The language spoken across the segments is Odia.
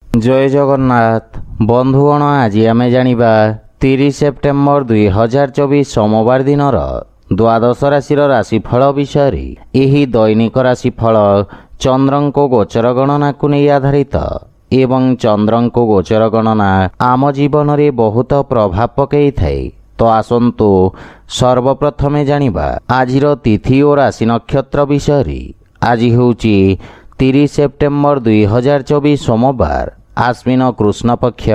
जय जगन्नाथ बंधुगण आज आम जानिबा 30 सेप्टेम्बर 2024 सोमवार दिन द्वादश राशि राशिफल विषय यही दैनिक राशिफल चंद्र को गोचर गणना को नहीं आधारित एवं चंद्र को गोचर गणना आम जीवन में बहुत प्रभाव पकई थाए। तो आसंतु सर्वप्रथमे जानिबा आजिर तिथि और राशि नक्षत्र विषय। आज होउची 30 सेप्टेम्बर 2024 सोमवार आश्विन कृष्ण पक्ष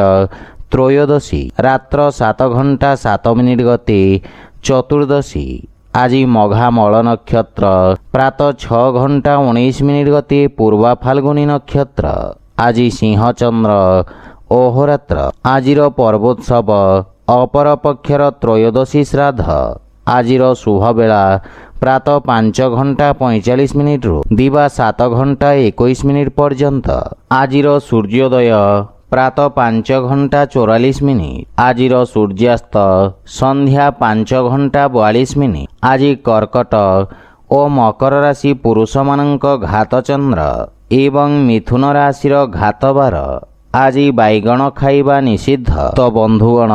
त्रयोदशी रात्र 7:07 गते चतुर्दशी। आज मघा मल नक्षत्र प्रातः 6:19 गते पूर्वा फाल्गुनी नक्षत्र। आज सिंह चंद्र अहोरात्र। आजिर पर्वोत्सव अपर पक्षर त्रयोदशी श्राद्ध। आजिर शुभ बेला प्रातः 5:45 रु दिवा 7:21 पर्यंत। आजिर सूर्योदय प्रातः 5:44। आजिर सूर्यास्त संध्या 5:42। आज कर्कट और मकर राशि पुरुष मानक घात चंद्र एवं मिथुन राशि घात बार। आज बैगण खाइबा निषिद्ध। तो बंधुगण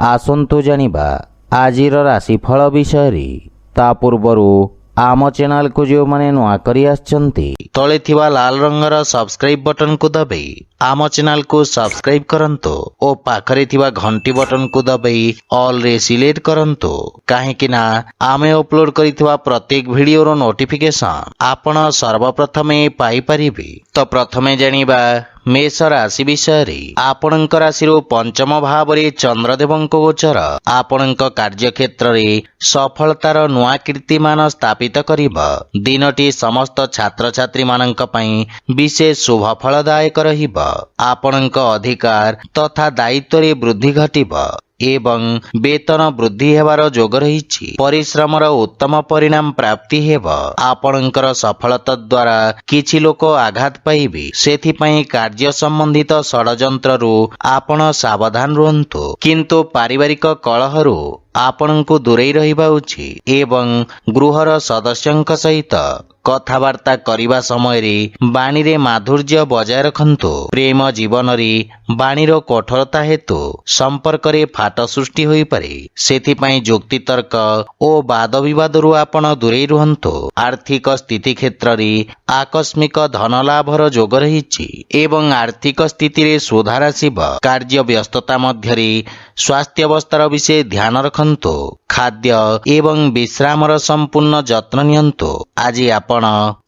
आसंतु जानिबा आजिर राशिफल विषय। ता पूर्वरु आम चैनल को जो माने नुआ करी आछंती तले थिबा लाल रंगर सब्सक्राइब बटन को दबाई आम चैनल को सब्सक्राइब करंतो और पाखरे थिबा घंटी बटन को दबाई ऑल रे सिलेक्ट करंतो काहेकि ना आमे अपलोड करिथिबा प्रत्येक वीडियो रो नोटिफिकेशन आपण सर्वप्रथमे पाई परिबे। तो प्रथमे जानिबा मेष राशि विषय। आपणक राशि पंचम भाव में चंद्रदेव गोचर आपणक कार्यक्षेत्र में सफलतार नुआ कीर्तिमान स्थापित करिब। दिनटी समस्त छात्र छात्री मानक पई विशेष शुभ फलदायक रहिब। आपणक अधिकार तथा दायित्व रे वृद्धि घटिब एवं वेतन वृद्धि हेबार जोग रही। परिश्रमर उत्तम परिणाम प्राप्ति हेब। आपणकर सफलता द्वारा किछि लोक आघात पाइबे सेथिपई कार्य संबंधित षडयंत्र रु आपण सावधान रुहंतु। किंतु पारिवारिक कलहरु आपणको दूरे रहिबा उचित एवं गृहर सदस्यंक सहित कथबार्ता करिबा समय रे बाणी रे माधुर्य बजाय रखंतु। प्रेम जीवन रे बाणीर कठोरता हेतु संपर्क रे फाट सृष्टि होई पारे सेथिपई जुक्ति तर्क ओ वाद विवाद रु आपण दूरे रुहंतु। आर्थिक स्थिति क्षेत्र रे आकस्मिक धन लाभर जोग रहिछि एवं आर्थिक स्थिति रे सुधार आसिब। कार्य व्यस्तता मध्य रे स्वास्थ्य अवस्थार विषय ध्यान रखंतु। खाद्य एवं विश्रामर संपूर्ण जत्न नियंतु। आज आपण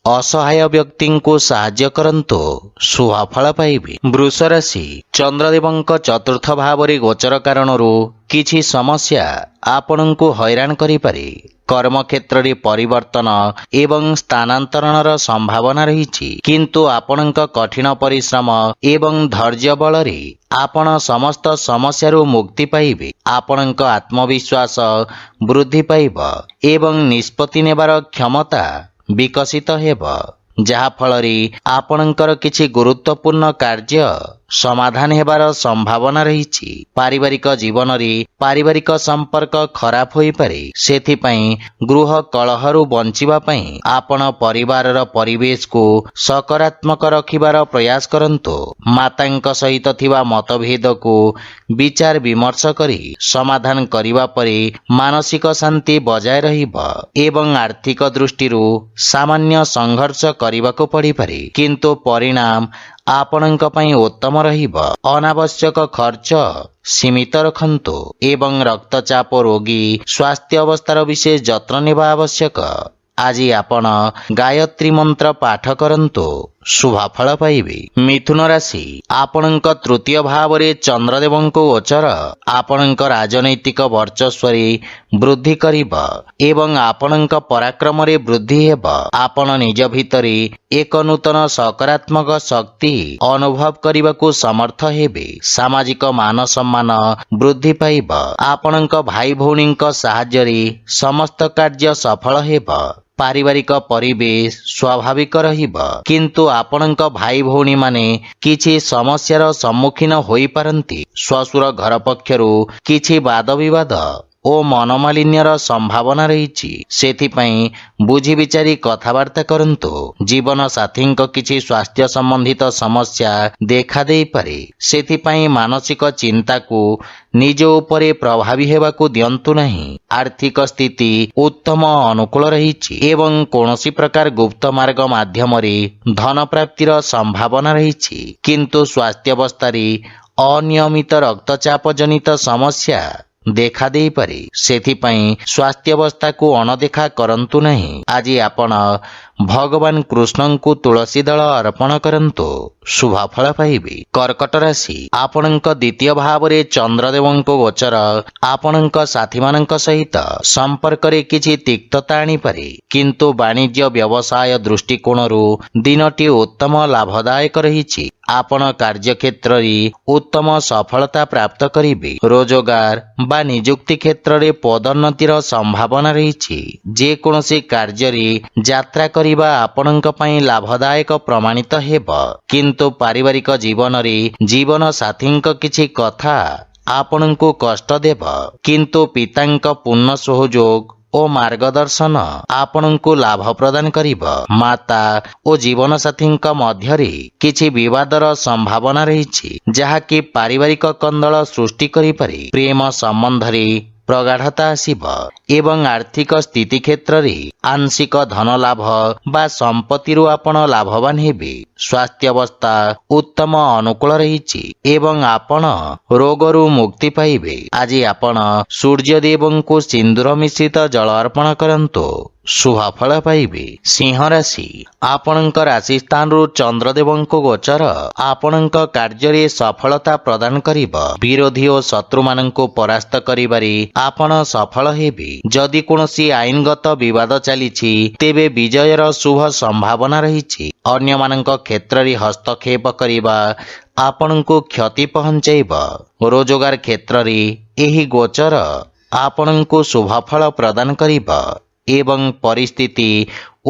असहाय व्यक्ति को साहाय्य करंतु शुभ फल पाइबे। वृष राशि चंद्रदेवंक चतुर्थ भाव रे गोचर कारणरू किछि समस्या आपणको हैरान करि पारे। कर्म क्षेत्र रे परिवर्तन एवं स्थानांतरणर संभावना रही किंतु आपणक कठिन परिश्रम एवं धैर्य बल रे आपण समस्त समस्या मुक्ति पाइबे। आपणक आत्मविश्वास वृद्धि पाइब एवं निष्पत्ति नेबार क्षमता विकसित हेब जहा फल रे आपणकर किछि गुरुत्वपूर्ण कार्य समाधान हेबार संभावना रही। पारिवारिक जीवन रे पारिवारिक संपर्क खराब होई पारे सेथिपई गृह कलहरु बंचिबा पई आपण परिवारर परिवेश को सकारात्मक रखिबार प्रयास करंतु। मातांक सहित थिबा मतभेद को विचार विमर्श करी समाधान करिबा परे मानसिक शांति बजाय रहिब एवं आर्थिक दृष्टिरु सामान्य संघर्ष करिबाको पड़ी पारे किंतु परिणाम आपणक पई उत्तम रहिब। अनावश्यक खर्च सीमित रखंतु एवं रक्तचाप रोगी स्वास्थ्य अवस्थार विशेष जत्न नेबा आवश्यक। आज आपण गायत्री मंत्र पाठ करंतु शुभ फल पाइबे। मिथुन राशि आपणक तृतीय भाव रे चंद्रदेवंक गोचर आपणक राजनैतिक वर्चस्व रे वृद्धि करिब एवं आपणक पराक्रम रे वृद्धि हेब। आपण निज भितरे एक नूतन सकारात्मक शक्ति अनुभव करबाकू समर्थ हेबे। सामाजिक मान सम्मान वृद्धि पाइब। आपणक भाई भौणींक सहाय्य रे समस्त कार्य सफल हेब। पारिवारिक परिवेश स्वाभाविक रहिब किंतु आपणक भाई भौणी माने किछि समस्यार सम्मुखीन होई पारंती। श्वशुर घर पक्षरु किछि वाद विवाद ଓ ମନମାଳିନ୍ୟର ସମ୍ଭାବନା ରହିଛି। ସେଥିପାଇଁ ବୁଝି ବିଚାରି କଥାବାର୍ତ୍ତା କରନ୍ତୁ। ଜୀବନ ସାଥୀଙ୍କ କିଛି ସ୍ୱାସ୍ଥ୍ୟ ସମ୍ବନ୍ଧିତ ସମସ୍ୟା ଦେଖାଦେଇପାରେ। ସେଥିପାଇଁ ମାନସିକ ଚିନ୍ତାକୁ ନିଜ ଉପରେ ପ୍ରଭାବୀ ହେବାକୁ ଦିଅନ୍ତୁ ନାହିଁ। ଆର୍ଥିକ ସ୍ଥିତି ଉତ୍ତମ ଅନୁକୂଳ ରହିଛି ଏବଂ କୌଣସି ପ୍ରକାର ଗୁପ୍ତ ମାର୍ଗ ମାଧ୍ୟମରେ ଧନ ପ୍ରାପ୍ତିର ସମ୍ଭାବନା ରହିଛି। କିନ୍ତୁ ସ୍ୱାସ୍ଥ୍ୟାବସ୍ଥାରେ ଅନିୟମିତ ରକ୍ତଚାପ ଜନିତ ସମସ୍ୟା ଦେଖାଦେଇପାରେ। ସେଥିପାଇଁ ସ୍ୱାସ୍ଥ୍ୟାବସ୍ଥାକୁ ଅଣଦେଖା କରନ୍ତୁ ନାହିଁ। ଆଜି ଆପଣ ଭଗବାନ କୃଷ୍ଣଙ୍କୁ ତୁଳସୀ ଦଳ ଅର୍ପଣ କରନ୍ତୁ, ଶୁଭ ଫଳ ପାଇବେ। କର୍କଟ ରାଶି, ଆପଣଙ୍କ ଦ୍ୱିତୀୟ ଭାବରେ ଚନ୍ଦ୍ରଦେବଙ୍କ ଗୋଚର ଆପଣଙ୍କ ସାଥୀମାନଙ୍କ ସହିତ ସମ୍ପର୍କରେ କିଛି ତିକ୍ତତା ଆଣିପାରେ। କିନ୍ତୁ ବାଣିଜ୍ୟ ବ୍ୟବସାୟ ଦୃଷ୍ଟିକୋଣରୁ ଦିନଟି ଉତ୍ତମ ଲାଭଦାୟକ ରହିଛି। ଆପଣ କାର୍ଯ୍ୟକ୍ଷେତ୍ରରେ ଉତ୍ତମ ସଫଳତା ପ୍ରାପ୍ତ କରିବେ। ରୋଜଗାର ବା ନିଯୁକ୍ତି କ୍ଷେତ୍ରରେ ପଦୋନ୍ନତିର ସମ୍ଭାବନା ରହିଛି। ଯେକୌଣସି କାର୍ଯ୍ୟରେ ଯାତ୍ରା କରିବା ଆପଣଙ୍କ ପାଇଁ ଲାଭଦାୟକ ପ୍ରମାଣିତ ହେବ। କିନ୍ତୁ ପାରିବାରିକ ଜୀବନରେ ଜୀବନ ସାଥୀଙ୍କ କିଛି କଥା ଆପଣଙ୍କୁ କଷ୍ଟ ଦେବ। କିନ୍ତୁ ପିତାଙ୍କ ପୂର୍ଣ୍ଣ ସହଯୋଗ ଓ ମାର୍ଗଦର୍ଶନ ଆପଣଙ୍କୁ ଲାଭ ପ୍ରଦାନ କରିବ। ମାତା ଓ ଜୀବନସାଥୀଙ୍କ ମଧ୍ୟରେ କିଛି ବିବାଦର ସମ୍ଭାବନା ରହିଛି, ଯାହାକି ପାରିବାରିକ କନ୍ଦଳ ସୃଷ୍ଟି କରିପାରେ। ପ୍ରେମ ସମ୍ବନ୍ଧରେ ପ୍ରଗାଢ଼ତା ଆସିବ ଏବଂ ଆର୍ଥିକ ସ୍ଥିତି କ୍ଷେତ୍ରରେ ଆଂଶିକ ଧନ ଲାଭ ବା ସମ୍ପତ୍ତିରୁ ଆପଣ ଲାଭବାନ ହେବେ। ସ୍ୱାସ୍ଥ୍ୟାବସ୍ଥା ଉତ୍ତମ ଅନୁକୂଳ ରହିଛି ଏବଂ ଆପଣ ରୋଗରୁ ମୁକ୍ତି ପାଇବେ। ଆଜି ଆପଣ ସୂର୍ଯ୍ୟଦେବଙ୍କୁ ସିନ୍ଦୁର ମିଶ୍ରିତ ଜଳ ଅର୍ପଣ କରନ୍ତୁ, ଶୁଭ ଫଳ ପାଇବେ। ସିଂହ ରାଶି, ଆପଣଙ୍କ ରାଶି ସ୍ଥାନରୁ ଚନ୍ଦ୍ରଦେବଙ୍କ ଗୋଚର ଆପଣଙ୍କ କାର୍ଯ୍ୟରେ ସଫଳତା ପ୍ରଦାନ କରିବ। ବିରୋଧୀ ଓ ଶତ୍ରୁମାନଙ୍କୁ ପରାସ୍ତ କରିବାରେ ଆପଣ ସଫଳ ହେବେ। ଯଦି କୌଣସି ଆଇନଗତ ବିବାଦ ଚାଲିଛି, ତେବେ ବିଜୟର ଶୁଭ ସମ୍ଭାବନା ରହିଛି। ଅନ୍ୟମାନଙ୍କ କ୍ଷେତ୍ରରେ ହସ୍ତକ୍ଷେପ କରିବା ଆପଣଙ୍କୁ କ୍ଷତି ପହଞ୍ଚାଇବ। ରୋଜଗାର କ୍ଷେତ୍ରରେ ଏହି ଗୋଚର ଆପଣଙ୍କୁ ଶୁଭ ଫଳ ପ୍ରଦାନ କରିବ ଏବଂ ପରିସ୍ଥିତି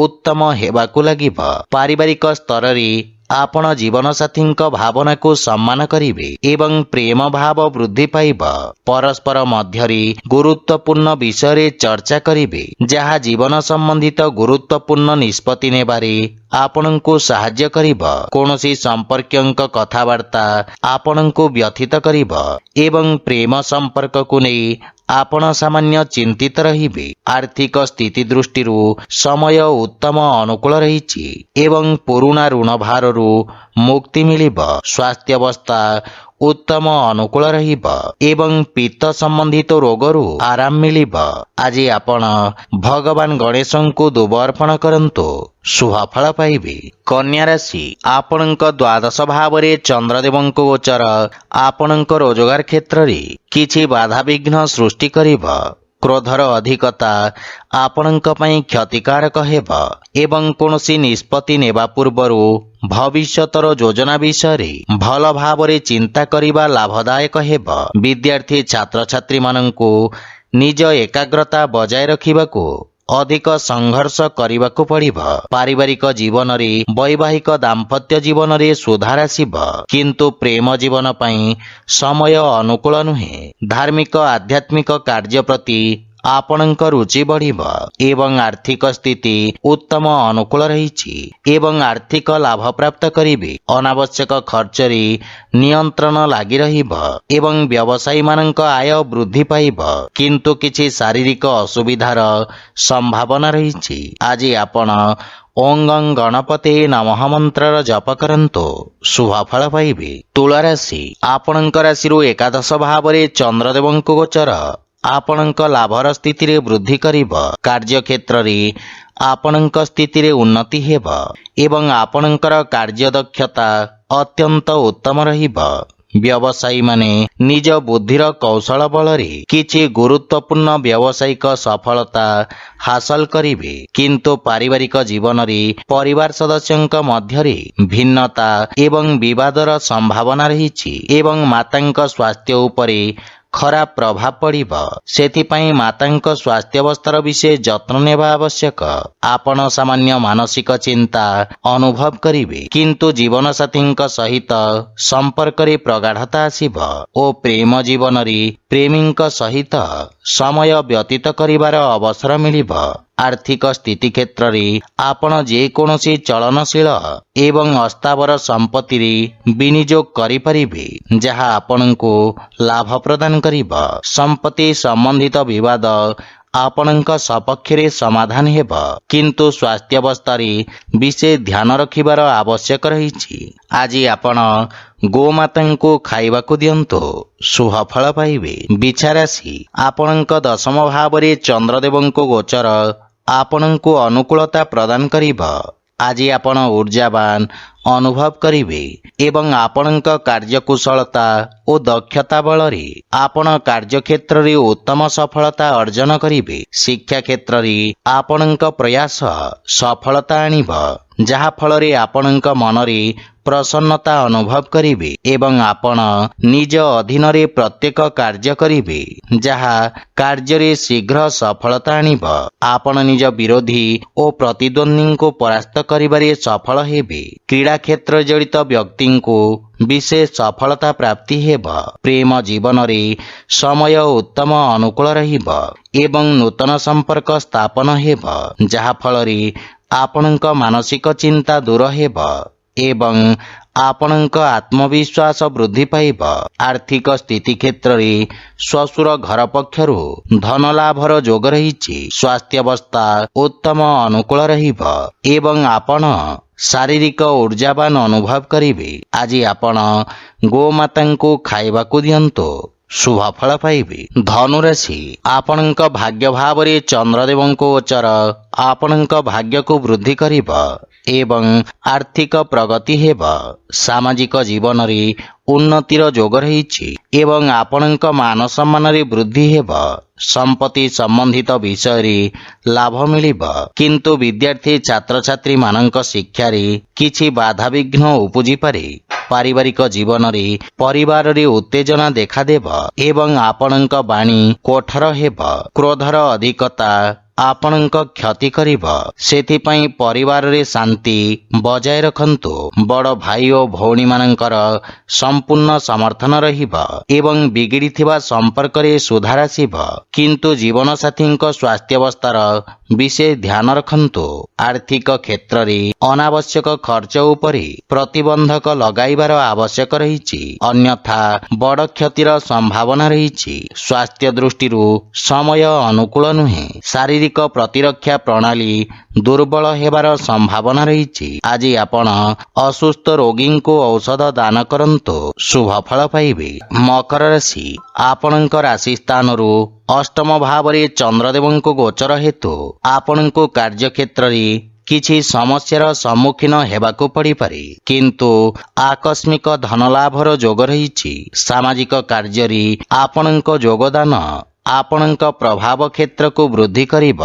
ଉତ୍ତମ ହେବାକୁ ଲାଗିବ। ପାରିବାରିକ ସ୍ତରରେ ଆପଣ ଜୀବନସାଥୀଙ୍କ ଭାବନାକୁ ସମ୍ମାନ କରିବେ ଏବଂ ପ୍ରେମ ଭାବ ବୃଦ୍ଧି ପାଇବ। ପରସ୍ପର ମଧ୍ୟରେ ଗୁରୁତ୍ୱପୂର୍ଣ୍ଣ ବିଷୟରେ ଚର୍ଚ୍ଚା କରିବେ, ଯାହା ଜୀବନ ସମ୍ବନ୍ଧିତ ଗୁରୁତ୍ୱପୂର୍ଣ୍ଣ ନିଷ୍ପତ୍ତି ନେବାରେ ଆପଣଙ୍କୁ ସାହାଯ୍ୟ କରିବ। କୌଣସି ସମ୍ପର୍କୀୟଙ୍କ କଥାବାର୍ତ୍ତା ଆପଣଙ୍କୁ ବ୍ୟଥିତ କରିବ ଏବଂ ପ୍ରେମ ସମ୍ପର୍କକୁ ନେଇ ଆପଣ ସାମାନ୍ୟ ଚିନ୍ତିତ ରହିବେ। ଆର୍ଥିକ ସ୍ଥିତି ଦୃଷ୍ଟିରୁ ସମୟ ଉତ୍ତମ ଅନୁକୂଳ ରହିଛି ଏବଂ ପୁରୁଣା ଋଣ ଭାରରୁ ମୁକ୍ତି ମିଳିବ। ସ୍ୱାସ୍ଥ୍ୟାବସ୍ଥା ଉତ୍ତମ ଅନୁକୂଳ ରହିବ ଏବଂ ପିତ୍ତ ସମ୍ବନ୍ଧିତ ରୋଗରୁ ଆରାମ ମିଳିବ। ଆଜି ଆପଣ ଭଗବାନ ଗଣେଶଙ୍କୁ ଦୁବ ଅର୍ପଣ କରନ୍ତୁ, ଶୁଭ ଫଳ ପାଇବେ। କନ୍ୟା ରାଶି, ଆପଣଙ୍କ ଦ୍ୱାଦଶ ଭାବରେ ଚନ୍ଦ୍ରଦେବଙ୍କ ଗୋଚର ଆପଣଙ୍କ ରୋଜଗାର କ୍ଷେତ୍ରରେ କିଛି ବାଧାବିଘ୍ନ ସୃଷ୍ଟି କରିବ। କ୍ରୋଧର ଅଧିକତା ଆପଣଙ୍କ ପାଇଁ କ୍ଷତିକାରକ ହେବ ଏବଂ କୌଣସି ନିଷ୍ପତ୍ତି ନେବା ପୂର୍ବରୁ ଭବିଷ୍ୟତର ଯୋଜନା ବିଷୟରେ ଭଲ ଭାବରେ ଚିନ୍ତା କରିବା ଲାଭଦାୟକ ହେବ। ବିଦ୍ୟାର୍ଥୀ ଛାତ୍ରଛାତ୍ରୀମାନଙ୍କୁ ନିଜ ଏକାଗ୍ରତା ବଜାୟ ରଖିବାକୁ ଅଧିକ ସଂଘର୍ଷ କରିବାକୁ ପଡ଼ିବ। ପାରିବାରିକ ଜୀବନରେ ବୈବାହିକ ଦାମ୍ପତ୍ୟ ଜୀବନରେ ସୁଧାର ଆସିବ, କିନ୍ତୁ ପ୍ରେମ ଜୀବନ ପାଇଁ ସମୟ ଅନୁକୂଳ ନୁହେଁ। ଧାର୍ମିକ ଆଧ୍ୟାତ୍ମିକ କାର୍ଯ୍ୟ ପ୍ରତି ଆପଣଙ୍କ ରୁଚି ବଢ଼ିବ ଏବଂ ଆର୍ଥିକ ସ୍ଥିତି ଉତ୍ତମ ଅନୁକୂଳ ରହିଛି ଏବଂ ଆର୍ଥିକ ଲାଭ ପ୍ରାପ୍ତ କରିବେ। ଅନାବଶ୍ୟକ ଖର୍ଚ୍ଚରେ ନିୟନ୍ତ୍ରଣ ଲାଗି ରହିବ ଏବଂ ବ୍ୟବସାୟୀମାନଙ୍କ ଆୟ ବୃଦ୍ଧି ପାଇବ, କିନ୍ତୁ କିଛି ଶାରୀରିକ ଅସୁବିଧାର ସମ୍ଭାବନା ରହିଛି। ଆଜି ଆପଣ ଓଁ ଗଂ ଗଣପତେ ନମଃ ମନ୍ତ୍ରର ଜପ କରନ୍ତୁ, ଶୁଭ ଫଳ ପାଇବେ। ତୁଳା ରାଶି, ଆପଣଙ୍କ ରାଶିରୁ ଏକାଦଶ ଭାବରେ ଚନ୍ଦ୍ରଦେବଙ୍କ ଗୋଚର ଆପଣଙ୍କ ଲାଭର ସ୍ଥିତିରେ ବୃଦ୍ଧି କରିବ। କାର୍ଯ୍ୟକ୍ଷେତ୍ରରେ ଆପଣଙ୍କ ସ୍ଥିତିରେ ଉନ୍ନତି ହେବ ଏବଂ ଆପଣଙ୍କର କାର୍ଯ୍ୟଦକ୍ଷତା ଅତ୍ୟନ୍ତ ଉତ୍ତମ ରହିବ। ବ୍ୟବସାୟୀମାନେ ନିଜ ବୁଦ୍ଧିର କୌଶଳ ବଳରେ କିଛି ଗୁରୁତ୍ୱପୂର୍ଣ୍ଣ ବ୍ୟବସାୟିକ ସଫଳତା ହାସଲ କରିବେ, କିନ୍ତୁ ପାରିବାରିକ ଜୀବନରେ ପରିବାର ସଦସ୍ୟଙ୍କ ମଧ୍ୟରେ ଭିନ୍ନତା ଏବଂ ବିବାଦର ସମ୍ଭାବନା ରହିଛି ଏବଂ ମାତାଙ୍କ ସ୍ୱାସ୍ଥ୍ୟ ଉପରେ ଖରାପ ପ୍ରଭାବ ପଡ଼ିବ। ସେଥିପାଇଁ ମାତାଙ୍କ ସ୍ୱାସ୍ଥ୍ୟାବସ୍ଥାର ବିଶେଷ ଯତ୍ନ ନେବା ଆବଶ୍ୟକ। ଆପଣ ସାମାନ୍ୟ ମାନସିକ ଚିନ୍ତା ଅନୁଭବ କରିବେ, କିନ୍ତୁ ଜୀବନସାଥୀଙ୍କ ସହିତ ସମ୍ପର୍କରେ ପ୍ରଗାଢ଼ତା ଆସିବ ଓ ପ୍ରେମ ଜୀବନରେ ପ୍ରେମୀଙ୍କ ସହିତ ସମୟ ବ୍ୟତୀତ କରିବାର ଅବସର ମିଳିବ। ଆର୍ଥିକ ସ୍ଥିତି କ୍ଷେତ୍ରରେ ଆପଣ ଯେକୌଣସି ଚଳନଶୀଳ ଏବଂ ଅସ୍ଥାବର ସମ୍ପତ୍ତିରେ ବିନିଯୋଗ କରିପାରିବେ, ଯାହା ଆପଣଙ୍କୁ ଲାଭ ପ୍ରଦାନ କରିବ। ସମ୍ପତ୍ତି ସମ୍ବନ୍ଧିତ ବିବାଦ ଆପଣଙ୍କ ସପକ୍ଷରେ ସମାଧାନ ହେବ, କିନ୍ତୁ ସ୍ୱାସ୍ଥ୍ୟାବସ୍ଥାରେ ବିଶେଷ ଧ୍ୟାନ ରଖିବାର ଆବଶ୍ୟକ ରହିଛି। ଆଜି ଆପଣ ଗୋମାତାଙ୍କୁ ଖାଇବାକୁ ଦିଅନ୍ତୁ, ଶୁଭ ଫଳ ପାଇବେ। ବିଛା ରାଶି, ଆପଣଙ୍କ ଦଶମ ଭାବରେ ଚନ୍ଦ୍ରଦେବଙ୍କ ଗୋଚର ଆପଣଙ୍କୁ ଅନୁକୂଳତା ପ୍ରଦାନ କରିବ। ଆଜି ଆପଣ ଊର୍ଜାବାନ ଅନୁଭବ କରିବେ ଏବଂ ଆପଣଙ୍କ କାର୍ଯ୍ୟକୁଶଳତା ଓ ଦକ୍ଷତା ବଳରେ ଆପଣ କାର୍ଯ୍ୟକ୍ଷେତ୍ରରେ ଉତ୍ତମ ସଫଳତା ଅର୍ଜନ କରିବେ। ଶିକ୍ଷା କ୍ଷେତ୍ରରେ ଆପଣଙ୍କ ପ୍ରୟାସ ସଫଳତା ଆଣିବ, ଯାହା ଫଳରେ ଆପଣଙ୍କ ମନରେ ପ୍ରସନ୍ନତା ଅନୁଭବ କରିବେ ଏବଂ ଆପଣ ନିଜ ଅଧୀନରେ ପ୍ରତ୍ୟେକ କାର୍ଯ୍ୟ କରିବେ, ଯାହା କାର୍ଯ୍ୟରେ ଶୀଘ୍ର ସଫଳତା ଆଣିବ। ଆପଣ ନିଜ ବିରୋଧୀ ଓ ପ୍ରତିଦ୍ୱନ୍ଦ୍ୱୀଙ୍କୁ ପରାସ୍ତ କରିବାରେ ସଫଳ ହେବେ। କ୍ରୀଡ଼ା କ୍ଷେତ୍ରରେ ଜଡ଼ିତ ବ୍ୟକ୍ତିଙ୍କୁ ବିଶେଷ ସଫଳତା ପ୍ରାପ୍ତି ହେବ। ପ୍ରେମ ଜୀବନରେ ସମୟ ଉତ୍ତମ ଅନୁକୂଳ ରହିବ ଏବଂ ନୂତନ ସମ୍ପର୍କ ସ୍ଥାପନ ହେବ, ଯାହା ଫଳରେ ଆପଣଙ୍କ ମାନସିକ ଚିନ୍ତା ଦୂର ହେବ ଏବଂ ଆପଣଙ୍କ ଆତ୍ମବିଶ୍ୱାସ ବୃଦ୍ଧି ପାଇବ। ଆର୍ଥିକ ସ୍ଥିତି କ୍ଷେତ୍ରରେ ଶ୍ୱଶୁର ଘର ପକ୍ଷରୁ ଧନ ଲାଭର ଯୋଗ ରହିଛି। ସ୍ୱାସ୍ଥ୍ୟାବସ୍ଥା ଉତ୍ତମ ଅନୁକୂଳ ରହିବ ଏବଂ ଆପଣ ଶାରୀରିକ ଊର୍ଜାବାନ ଅନୁଭବ କରିବେ। ଆଜି ଆପଣ ଗୋମାତାଙ୍କୁ ଖାଇବାକୁ ଦିଅନ୍ତୁ, ଶୁଭ ଫଳ ପାଇବେ। ଧନୁରାଶି, ଆପଣଙ୍କ ଭାଗ୍ୟ ଭାବରେ ଚନ୍ଦ୍ରଦେବଙ୍କ ଗୋଚର ଆପଣଙ୍କ ଭାଗ୍ୟକୁ ବୃଦ୍ଧି କରିବ ଏବଂ ଆର୍ଥିକ ପ୍ରଗତି ହେବ। ସାମାଜିକ ଜୀବନରେ ଉନ୍ନତିର ଯୋଗ ରହିଛି ଏବଂ ଆପଣଙ୍କ ମାନ ସମ୍ମାନରେ ବୃଦ୍ଧି ହେବ। ସମ୍ପତ୍ତି ସମ୍ବନ୍ଧିତ ବିଷୟରେ ଲାଭ ମିଳିବ, କିନ୍ତୁ ବିଦ୍ୟାର୍ଥୀ ଛାତ୍ରଛାତ୍ରୀମାନଙ୍କ ଶିକ୍ଷାରେ କିଛି ବାଧାବିଘ୍ନ ଉପୁଜିପାରେ। ପାରିବାରିକ ଜୀବନରେ ପରିବାରରେ ଉତ୍ତେଜନା ଦେଖାଦେବ ଏବଂ ଆପଣଙ୍କ ବାଣୀ କଠୋର ହେବ। କ୍ରୋଧର ଅଧିକତା ଆପଣଙ୍କ କ୍ଷତି କରିବ, ସେଥିପାଇଁ ପରିବାରରେ ଶାନ୍ତି ବଜାୟ ରଖନ୍ତୁ। ବଡ଼ ଭାଇ ଓ ଭଉଣୀମାନଙ୍କର ସମ୍ପୂର୍ଣ୍ଣ ସମର୍ଥନ ରହିବ ଏବଂ ବିଗିଡ଼ିଥିବା ସମ୍ପର୍କରେ ସୁଧାର ଆସିବ, କିନ୍ତୁ ଜୀବନସାଥୀଙ୍କ ସ୍ୱାସ୍ଥ୍ୟାବସ୍ଥାର ବିଶେଷ ଧ୍ୟାନ ରଖନ୍ତୁ। ଆର୍ଥିକ କ୍ଷେତ୍ରରେ ଅନାବଶ୍ୟକ ଖର୍ଚ୍ଚ ଉପରେ ପ୍ରତିବନ୍ଧକ ଲଗାଇବାର ଆବଶ୍ୟକ ରହିଛି, ଅନ୍ୟଥା ବଡ଼ କ୍ଷତିର ସମ୍ଭାବନା ରହିଛି। ସ୍ୱାସ୍ଥ୍ୟ ଦୃଷ୍ଟିରୁ ସମୟ ଅନୁକୂଳ ନୁହେଁ। ଶାରୀରିକ ପ୍ରତିରକ୍ଷା ପ୍ରଣାଳୀ ଦୁର୍ବଳ ହେବାର ସମ୍ଭାବନା ରହିଛି। ଆଜି ଆପଣ ଅସୁସ୍ଥ ରୋଗୀଙ୍କୁ ଔଷଧ ଦାନ କରନ୍ତୁ, ଶୁଭ ଫଳ ପାଇବେ। ମକର ରାଶି, ଆପଣଙ୍କ ରାଶି ସ୍ଥାନରୁ ଅଷ୍ଟମ ଭାବରେ ଚନ୍ଦ୍ରଦେବଙ୍କ ଗୋଚର ହେତୁ ଆପଣଙ୍କୁ କାର୍ଯ୍ୟକ୍ଷେତ୍ରରେ କିଛି ସମସ୍ୟାର ସମ୍ମୁଖୀନ ହେବାକୁ ପଡ଼ିପାରେ, କିନ୍ତୁ ଆକସ୍ମିକ ଧନଲାଭର ଯୋଗ ରହିଛି। ସାମାଜିକ କାର୍ଯ୍ୟରେ ଆପଣଙ୍କ ଯୋଗଦାନ ଆପଣଙ୍କ ପ୍ରଭାବ କ୍ଷେତ୍ରକୁ ବୃଦ୍ଧି କରିବ।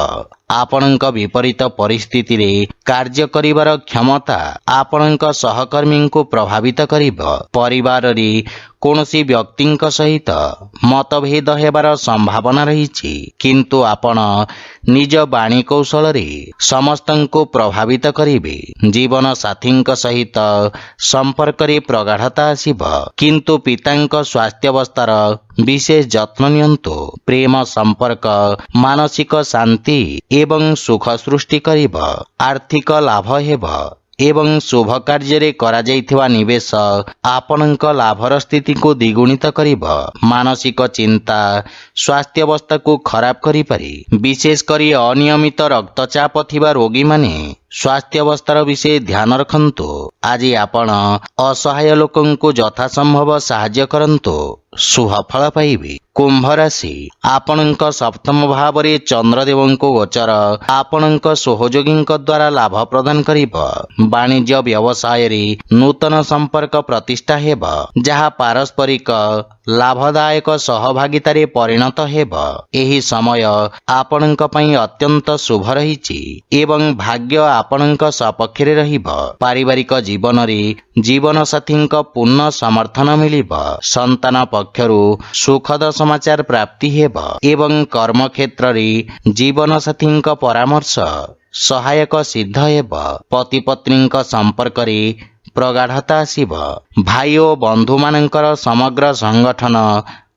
ଆପଣଙ୍କ ବିପରୀତ ପରିସ୍ଥିତିରେ କାର୍ଯ୍ୟ କରିବାର କ୍ଷମତା ଆପଣଙ୍କ ସହକର୍ମୀଙ୍କୁ ପ୍ରଭାବିତ କରିବ। ପରିବାରରେ କୌଣସି ବ୍ୟକ୍ତିଙ୍କ ସହିତ ମତଭେଦ ହେବାର ସମ୍ଭାବନା ରହିଛି, କିନ୍ତୁ ଆପଣ ନିଜ ବାଣୀ କୌଶଳରେ ସମସ୍ତଙ୍କୁ ପ୍ରଭାବିତ କରିବେ। ଜୀବନ ସାଥୀଙ୍କ ସହିତ ସମ୍ପର୍କରେ ପ୍ରଗାଢ଼ତା ଆସିବ, କିନ୍ତୁ ପିତାଙ୍କ ସ୍ୱାସ୍ଥ୍ୟାବସ୍ଥାର ବିଶେଷ ଯତ୍ନ ନିଅନ୍ତୁ। ପ୍ରେମ ସମ୍ପର୍କ ମାନସିକ ଶାନ୍ତି ଏବଂ ସୁଖ ସୃଷ୍ଟି କରିବ। ଆର୍ଥିକ ଲାଭ ହେବ ଏବଂ ଶୁଭ କାର୍ଯ୍ୟରେ କରାଯାଇଥିବା ନିବେଶ ଆପଣଙ୍କ ଲାଭର ସ୍ଥିତିକୁ ଦ୍ୱିଗୁଣିତ କରିବ। ମାନସିକ ଚିନ୍ତା ସ୍ୱାସ୍ଥ୍ୟାବସ୍ଥାକୁ ଖରାପ କରିପାରେ, ବିଶେଷ କରି ଅନିୟମିତ ରକ୍ତଚାପ ଥିବା ରୋଗୀମାନେ ସ୍ୱାସ୍ଥ୍ୟାବସ୍ଥାର ବିଷୟ ଧ୍ୟାନ ରଖନ୍ତୁ। ଆଜି ଆପଣ ଅସହାୟ ଲୋକଙ୍କୁ ଯଥାସମ୍ଭବ ସାହାଯ୍ୟ କରନ୍ତୁ, ଶୁଭ ଫଳ ପାଇବେ। କୁମ୍ଭ ରାଶି, ଆପଣଙ୍କ ସପ୍ତମ ଭାବରେ ଚନ୍ଦ୍ରଦେବଙ୍କ ଗୋଚର ଆପଣଙ୍କ ସହଯୋଗୀଙ୍କ ଦ୍ୱାରା ଲାଭ ପ୍ରଦାନ କରିବ। ବାଣିଜ୍ୟ ବ୍ୟବସାୟରେ ନୂତନ ସମ୍ପର୍କ ପ୍ରତିଷ୍ଠା ହେବ, ଯାହା ପାରସ୍ପରିକ ଲାଭଦାୟକ ସହଭାଗିତାରେ ପରିଣତ ହେବ। ଏହି ସମୟ ଆପଣଙ୍କ ପାଇଁ ଅତ୍ୟନ୍ତ ଶୁଭ ରହିଛି ଏବଂ ଭାଗ୍ୟ ଆପଣଙ୍କ ସପକ୍ଷରେ ରହିବ। ପାରିବାରିକ ଜୀବନରେ ଜୀବନସାଥୀଙ୍କ ପୂର୍ଣ୍ଣ ସମର୍ଥନ ମିଳିବ। ସନ୍ତାନ ପକ୍ଷରୁ ସୁଖଦ ସମାଚାର ପ୍ରାପ୍ତି ହେବ ଏବଂ କର୍ମକ୍ଷେତ୍ରରେ ଜୀବନସାଥୀଙ୍କ ପରାମର୍ଶ ସହାୟକ ସିଦ୍ଧ ହେବ। ପତି ପତ୍ନୀଙ୍କ ସମ୍ପର୍କରେ ପ୍ରଗାଢ଼ତା ଆସିବ। ଭାଇ ଓ ବନ୍ଧୁମାନଙ୍କର ସମଗ୍ର ସଂଗଠନ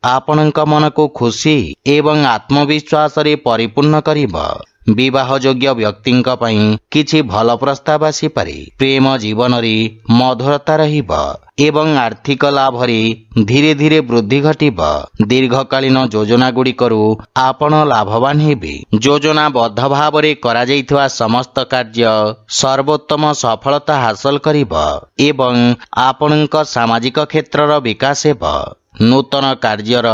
ଆପଣଙ୍କ ମନକୁ ଖୁସି ଏବଂ ଆତ୍ମବିଶ୍ୱାସରେ ପରିପୂର୍ଣ୍ଣ କରିବ। ବିବାହ ଯୋଗ୍ୟ ବ୍ୟକ୍ତିଙ୍କ ପାଇଁ କିଛି ଭଲ ପ୍ରସ୍ତାବ ଆସିପାରେ। ପ୍ରେମ ଜୀବନରେ ମଧୁରତା ରହିବ ଏବଂ ଆର୍ଥିକ ଲାଭରେ ଧୀରେ ଧୀରେ ବୃଦ୍ଧି ଘଟିବ। ଦୀର୍ଘକାଳୀନ ଯୋଜନା ଗୁଡ଼ିକରୁ ଆପଣ ଲାଭବାନ ହେବେ। ଯୋଜନାବଦ୍ଧ ଭାବରେ କରାଯାଇଥିବା ସମସ୍ତ କାର୍ଯ୍ୟ ସର୍ବୋତ୍ତମ ସଫଳତା ହାସଲ କରିବ ଏବଂ ଆପଣଙ୍କ ସାମାଜିକ କ୍ଷେତ୍ରର ବିକାଶ ହେବ। ନୂତନ କାର୍ଯ୍ୟର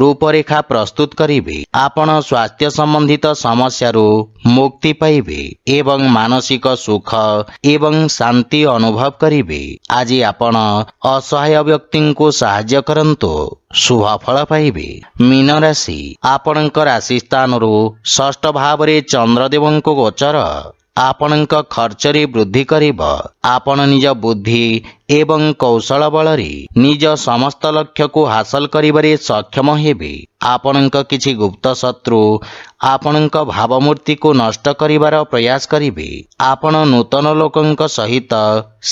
ରୂପରେଖା ପ୍ରସ୍ତୁତ କରିବେ। ଆପଣ ସ୍ୱାସ୍ଥ୍ୟ ସମ୍ବନ୍ଧିତ ସମସ୍ୟାରୁ ମୁକ୍ତି ପାଇବେ ଏବଂ ମାନସିକ ସୁଖ ଏବଂ ଶାନ୍ତି ଅନୁଭବ କରିବେ। ଆଜି ଆପଣ ଅସହାୟ ବ୍ୟକ୍ତିଙ୍କୁ ସାହାଯ୍ୟ କରନ୍ତୁ, ଶୁଭ ଫଳ ପାଇବେ। ମୀନ ରାଶି, ଆପଣଙ୍କ ରାଶି ସ୍ଥାନରୁ ଷଷ୍ଠ ଭାବରେ ଚନ୍ଦ୍ରଦେବଙ୍କୁ ଗୋଚର ଆପଣଙ୍କ ଖର୍ଚ୍ଚରେ ବୃଦ୍ଧି କରିବ। ଆପଣ ନିଜ ବୁଦ୍ଧି ଏବଂ କୌଶଳ ବଳରେ ନିଜ ସମସ୍ତ ଲକ୍ଷ୍ୟକୁ ହାସଲ କରିବାରେ ସକ୍ଷମ ହେବେ। ଆପଣଙ୍କ କିଛି ଗୁପ୍ତ ଶତ୍ରୁ ଆପଣଙ୍କ ଭାବମୂର୍ତ୍ତିକୁ ନଷ୍ଟ କରିବାର ପ୍ରୟାସ କରିବେ। ଆପଣ ନୂତନ ଲୋକଙ୍କ ସହିତ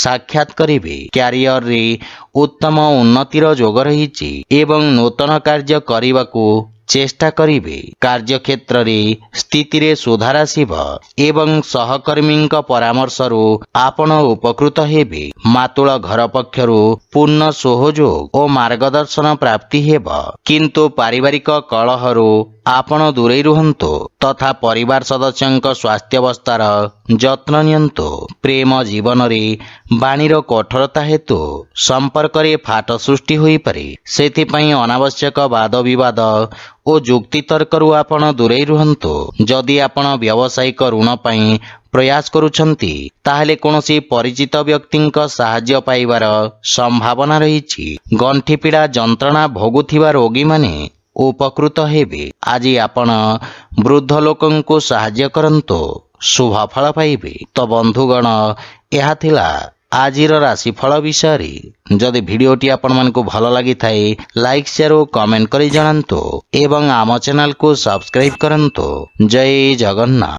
ସାକ୍ଷାତ କରିବେ। କ୍ୟାରିୟରରେ ଉତ୍ତମ ଉନ୍ନତିର ଯୋଗ ରହିଛି ଏବଂ ନୂତନ କାର୍ଯ୍ୟ କରିବାକୁ ଚେଷ୍ଟା କରିବେ। କାର୍ଯ୍ୟକ୍ଷେତ୍ରରେ ସ୍ଥିତିରେ ସୁଧାର ଆସିବ ଏବଂ ସହକର୍ମୀଙ୍କ ପରାମର୍ଶରୁ ଆପଣ ଉପକୃତ ହେବେ। ମାତୃଳ ଘର ପକ୍ଷରୁ ପୂର୍ଣ୍ଣ ସହଯୋଗ ଓ ମାର୍ଗଦର୍ଶନ ପ୍ରାପ୍ତି ହେବ, କିନ୍ତୁ ପାରିବାରିକ କଳହରୁ ଆପଣ ଦୂରେଇ ରୁହନ୍ତୁ ତଥା ପରିବାର ସଦସ୍ୟଙ୍କ ସ୍ୱାସ୍ଥ୍ୟାବସ୍ଥାର ଯତ୍ନ ନିଅନ୍ତୁ। ପ୍ରେମ ଜୀବନରେ ବାଣୀର କଠୋରତା ହେତୁ ସମ୍ପର୍କରେ ଫାଟ ସୃଷ୍ଟି ହୋଇପାରେ। ସେଥିପାଇଁ ଅନାବଶ୍ୟକ ବାଦ ବିବାଦ ଓ ଯୁକ୍ତିତର୍କରୁ ଆପଣ ଦୂରେଇ ରୁହନ୍ତୁ। ଯଦି ଆପଣ ବ୍ୟବସାୟିକ ଋଣ ପାଇଁ ପ୍ରୟାସ କରୁଛନ୍ତି, ତାହେଲେ କୌଣସି ପରିଚିତ ବ୍ୟକ୍ତିଙ୍କ ସାହାଯ୍ୟ ପାଇବାର ସମ୍ଭାବନା ରହିଛି। ଗଣ୍ଠିପୀଡ଼ା ଯନ୍ତ୍ରଣା ଭୋଗୁଥିବା ରୋଗୀମାନେ ଉପକୃତ ହେବେ। ଆଜି ଆପଣ ବୃଦ୍ଧ ଲୋକଙ୍କୁ ସାହାଯ୍ୟ କରନ୍ତୁ, ଶୁଭ ଫଳ ପାଇବେ। ତ ବନ୍ଧୁଗଣ, ଏହା ଥିଲା ଆଜିର ରାଶିଫଳ ବିଷୟରେ। ଯଦି ଭିଡ଼ିଓଟି ଆପଣମାନଙ୍କୁ ଭଲ ଲାଗିଥାଏ, ଲାଇକ୍, ସେୟାର ଓ କମେଣ୍ଟ କରି ଜଣାନ୍ତୁ ଏବଂ ଆମ ଚ୍ୟାନେଲକୁ ସବସ୍କ୍ରାଇବ୍ କରନ୍ତୁ। ଜୟ ଜଗନ୍ନାଥ।